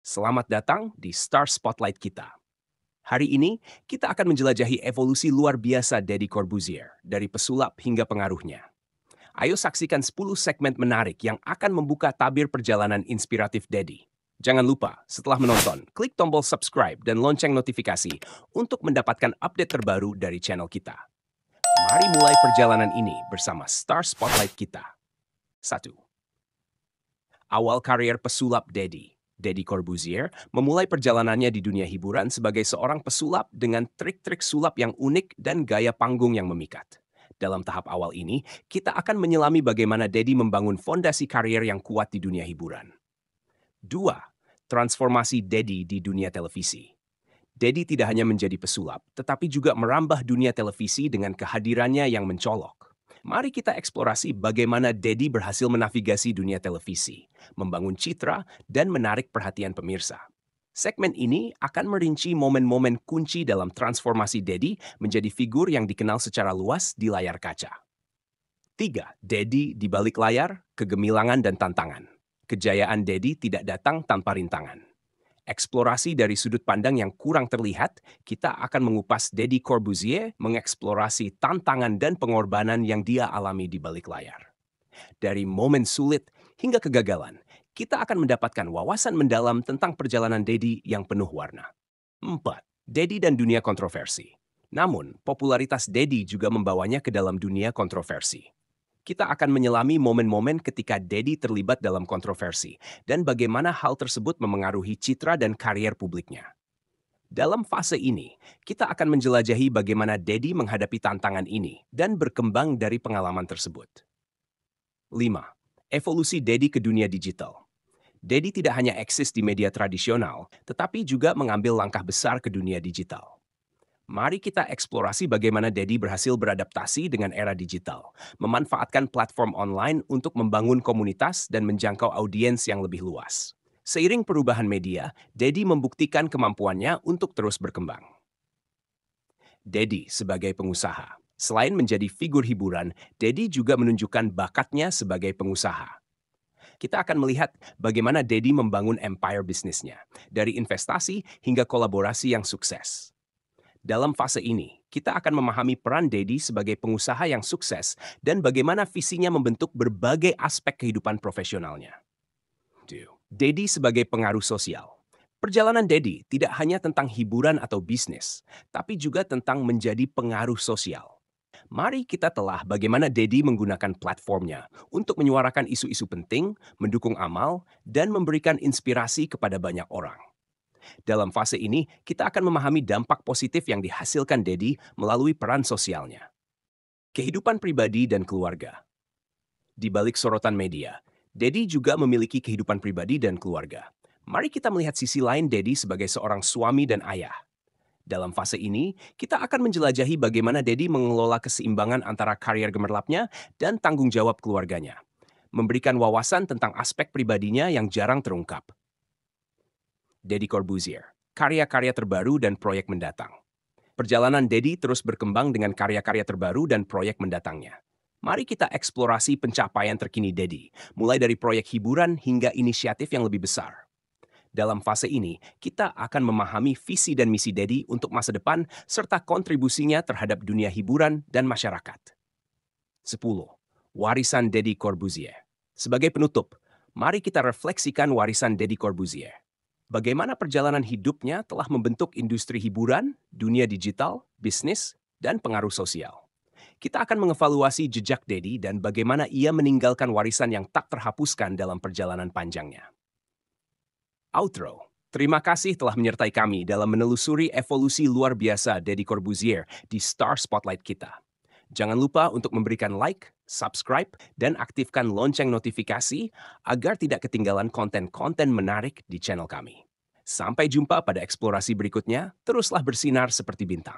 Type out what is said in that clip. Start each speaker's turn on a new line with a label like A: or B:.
A: Selamat datang di Star Spotlight kita. Hari ini, kita akan menjelajahi evolusi luar biasa Deddy Corbuzier, dari pesulap hingga pengaruhnya. Ayo saksikan 10 segmen menarik yang akan membuka tabir perjalanan inspiratif Deddy. Jangan lupa, setelah menonton, klik tombol subscribe dan lonceng notifikasi untuk mendapatkan update terbaru dari channel kita. Mari mulai perjalanan ini bersama Star Spotlight kita. 1. Awal karier pesulap Deddy Corbuzier memulai perjalanannya di dunia hiburan sebagai seorang pesulap dengan trik-trik sulap yang unik dan gaya panggung yang memikat. Dalam tahap awal ini, kita akan menyelami bagaimana Deddy membangun fondasi karier yang kuat di dunia hiburan. 2. Transformasi Deddy di dunia televisi. Deddy tidak hanya menjadi pesulap, tetapi juga merambah dunia televisi dengan kehadirannya yang mencolok. Mari kita eksplorasi bagaimana Deddy berhasil menavigasi dunia televisi, membangun citra, dan menarik perhatian pemirsa. Segmen ini akan merinci momen-momen kunci dalam transformasi Deddy menjadi figur yang dikenal secara luas di layar kaca. 3. Deddy di balik layar, kegemilangan dan tantangan. Kejayaan Deddy tidak datang tanpa rintangan. Eksplorasi dari sudut pandang yang kurang terlihat, kita akan mengupas Deddy Corbuzier mengeksplorasi tantangan dan pengorbanan yang dia alami di balik layar. Dari momen sulit hingga kegagalan, kita akan mendapatkan wawasan mendalam tentang perjalanan Deddy yang penuh warna. 4. Deddy dan dunia kontroversi. Namun, popularitas Deddy juga membawanya ke dalam dunia kontroversi. Kita akan menyelami momen-momen ketika Deddy terlibat dalam kontroversi dan bagaimana hal tersebut memengaruhi citra dan karier publiknya. Dalam fase ini, kita akan menjelajahi bagaimana Deddy menghadapi tantangan ini dan berkembang dari pengalaman tersebut. 5. Evolusi Deddy ke dunia digital. Deddy tidak hanya eksis di media tradisional, tetapi juga mengambil langkah besar ke dunia digital. Mari kita eksplorasi bagaimana Deddy berhasil beradaptasi dengan era digital, memanfaatkan platform online untuk membangun komunitas dan menjangkau audiens yang lebih luas. Seiring perubahan media, Deddy membuktikan kemampuannya untuk terus berkembang. Deddy sebagai pengusaha. Selain menjadi figur hiburan, Deddy juga menunjukkan bakatnya sebagai pengusaha. Kita akan melihat bagaimana Deddy membangun empire bisnisnya, dari investasi hingga kolaborasi yang sukses. Dalam fase ini, kita akan memahami peran Deddy sebagai pengusaha yang sukses dan bagaimana visinya membentuk berbagai aspek kehidupan profesionalnya. Deddy sebagai pengaruh sosial. Perjalanan Deddy tidak hanya tentang hiburan atau bisnis, tapi juga tentang menjadi pengaruh sosial. Mari kita telah bagaimana Deddy menggunakan platformnya untuk menyuarakan isu-isu penting, mendukung amal, dan memberikan inspirasi kepada banyak orang. Dalam fase ini, kita akan memahami dampak positif yang dihasilkan Deddy melalui peran sosialnya. Kehidupan pribadi dan keluarga. Di balik sorotan media, Deddy juga memiliki kehidupan pribadi dan keluarga. Mari kita melihat sisi lain Deddy sebagai seorang suami dan ayah. Dalam fase ini, kita akan menjelajahi bagaimana Deddy mengelola keseimbangan antara karier gemerlapnya dan tanggung jawab keluarganya, memberikan wawasan tentang aspek pribadinya yang jarang terungkap. Deddy Corbuzier, karya-karya terbaru dan proyek mendatang. Perjalanan Deddy terus berkembang dengan karya-karya terbaru dan proyek mendatangnya. Mari kita eksplorasi pencapaian terkini Deddy, mulai dari proyek hiburan hingga inisiatif yang lebih besar. Dalam fase ini, kita akan memahami visi dan misi Deddy untuk masa depan serta kontribusinya terhadap dunia hiburan dan masyarakat. 10. Warisan Deddy Corbuzier. Sebagai penutup, mari kita refleksikan warisan Deddy Corbuzier. Bagaimana perjalanan hidupnya telah membentuk industri hiburan, dunia digital, bisnis, dan pengaruh sosial. Kita akan mengevaluasi jejak Deddy dan bagaimana ia meninggalkan warisan yang tak terhapuskan dalam perjalanan panjangnya. Outro. Terima kasih telah menyertai kami dalam menelusuri evolusi luar biasa Deddy Corbuzier di Star Spotlight kita. Jangan lupa untuk memberikan like, subscribe, dan aktifkan lonceng notifikasi agar tidak ketinggalan konten-konten menarik di channel kami. Sampai jumpa pada eksplorasi berikutnya, teruslah bersinar seperti bintang.